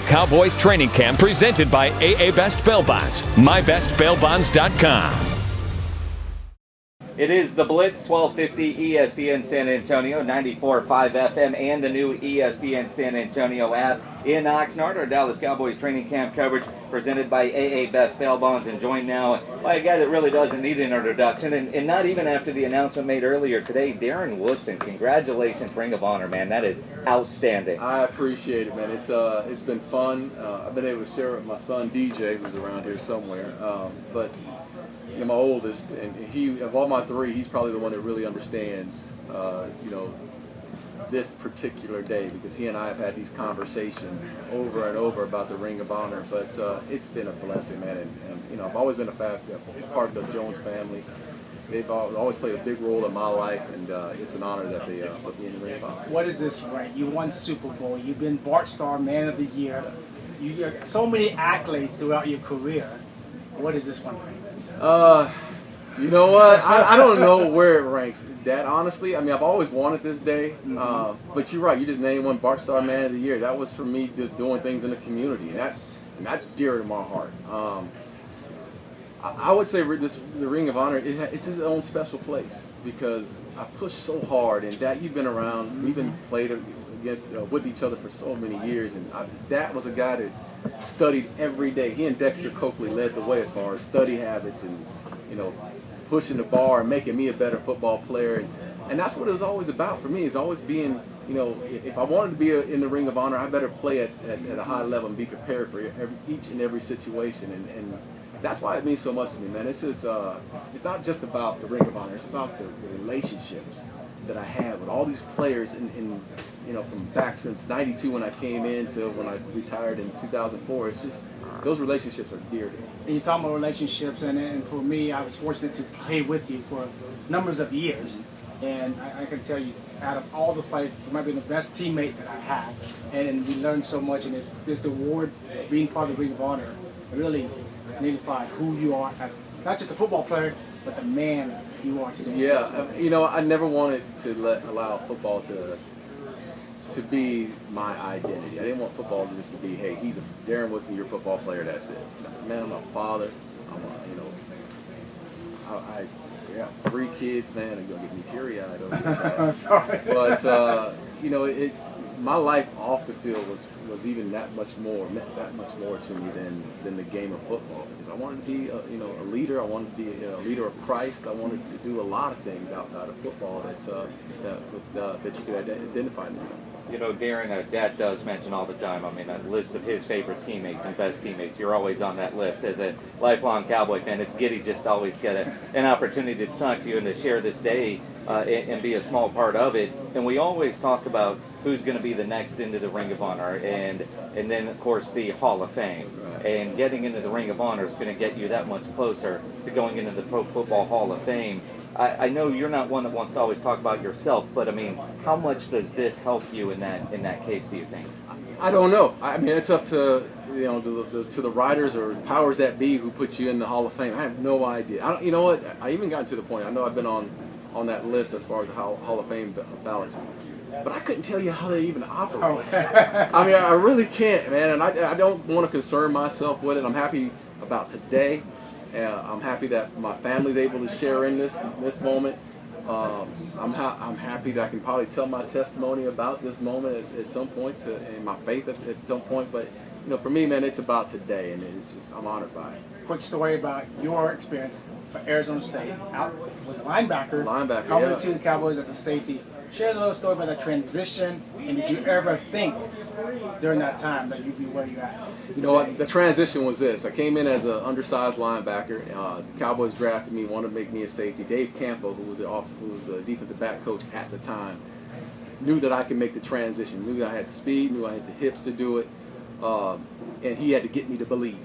Cowboys training camp presented by AA Best Bail Bonds. MyBestBailBonds.com. It is the Blitz, 1250 ESPN San Antonio, 94.5 FM, and the new ESPN San Antonio app in Oxnard. Our Dallas Cowboys training camp coverage presented by AA Best Bail Bonds, and joined now by a guy that really doesn't need an introduction, and not even after the announcement made earlier today, Darren Woodson. Congratulations, Ring of Honor, man. That is outstanding. I appreciate it, man. It's been fun. I've been able to share it with my son DJ, who's around here somewhere. But you know, my oldest, and he, of all my three, he's probably the one that really understands, this particular day, because he and I have had these conversations over and over about the Ring of Honor. But it's been a blessing, man. And I've always been a part of the Jones family. They've always played a big role in my life, and it's an honor that they put me in the Ring of Honor. What is this rank? You won Super Bowl. You've been Bart Starr Man of the Year. You got so many accolades throughout your career. What is this one rank? You know what? I don't know where it ranks, Dad, honestly. I mean, I've always wanted this day. But you're right. You just named one Bart Starr Man of the Year. That was for me just doing things in the community, and that's dear to my heart. I would say the Ring of Honor, it's its own special place, because I pushed so hard, and Dad, you've been around. We've been played against with each other for so many years, and Dad was a guy that studied every day. He and Dexter Coakley led the way as far as study habits and pushing the bar and making me a better football player, and that's what it was always about for me. It's always being, if I wanted to be in the Ring of Honor, I better play at a high level and be prepared for each and every situation, and that's why it means so much to me, man. It's just it's not just about the Ring of Honor. It's about the relationships that I have with all these players from back since '92 when I came in to when I retired in 2004. It's just those relationships are dear to me. And you're talking about relationships, and for me, I was fortunate to play with you for numbers of years. And I can tell you, out of all the players, you might be the best teammate that I had. And we learned so much, and it's this award, being part of the Ring of Honor, really signified who you are as not just a football player, but the man you are today. Yeah, I never wanted to allow football to be my identity. I didn't want football just to be, hey, he's Darren Woodson, you're a football player, that's it. Man, I'm a father. I got 3 kids, man. It's gonna get me teary-eyed over that. Sorry. But my life off the field was even meant that much more to me than the game of football. Because I wanted to be a leader. I wanted to be a leader of Christ. I wanted to do a lot of things outside of football that you could identify me. Darren, Dad does mention all the time, a list of his favorite teammates and best teammates. You're always on that list. As a lifelong Cowboy fan, it's giddy just to always get an opportunity to talk to you and to share this day and be a small part of it. And we always talk about who's going to be the next into the Ring of Honor, and then, of course, the Hall of Fame. Right. And getting into the Ring of Honor is going to get you that much closer to going into the Pro Football Hall of Fame. I know you're not one that wants to always talk about yourself, but how much does this help you in that case, do you think? I don't know. It's up to to the writers or powers that be who put you in the Hall of Fame. I have no idea. I even got to the point. I know I've been on that list as far as Hall of Fame ballots, but I couldn't tell you how they even operate. I really can't, man. And I don't want to concern myself with it. I'm happy about today. I'm happy that my family's able to share in this moment. I'm happy that I can probably tell my testimony about this moment at some point, and my faith at some point. But for me, man, it's about today, and it's just I'm honored by it. Quick story about your experience for Arizona State. Was a linebacker. Coming to the Cowboys as a safety. Share a little story about that transition, and did you ever think during that time that you'd be where you're at? You know what? The transition was this. I came in as an undersized linebacker. The Cowboys drafted me, wanted to make me a safety. Dave Campbell, who was the defensive back coach at the time, knew that I could make the transition. Knew that I had the speed, knew I had the hips to do it, and he had to get me to believe.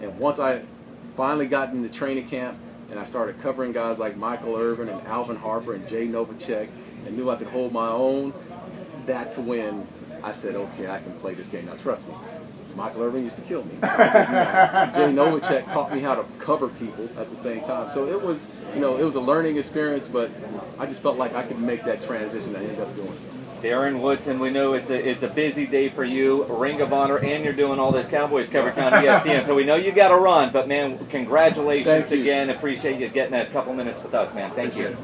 And once I finally got into training camp and I started covering guys like Michael Irvin and Alvin Harper and Jay Novacek, and knew I could hold my own, that's when I said, okay, I can play this game. Now, trust me, Michael Irvin used to kill me. Jay Novacek taught me how to cover people at the same time. So it was, it was a learning experience, but I just felt like I could make that transition. I ended up doing so. Darren Woodson, we know it's a busy day for you, Ring of Honor, and you're doing all this Cowboys coverage on ESPN. So we know you got to run, but man, congratulations again. Appreciate you getting a couple minutes with us, man. Thank you.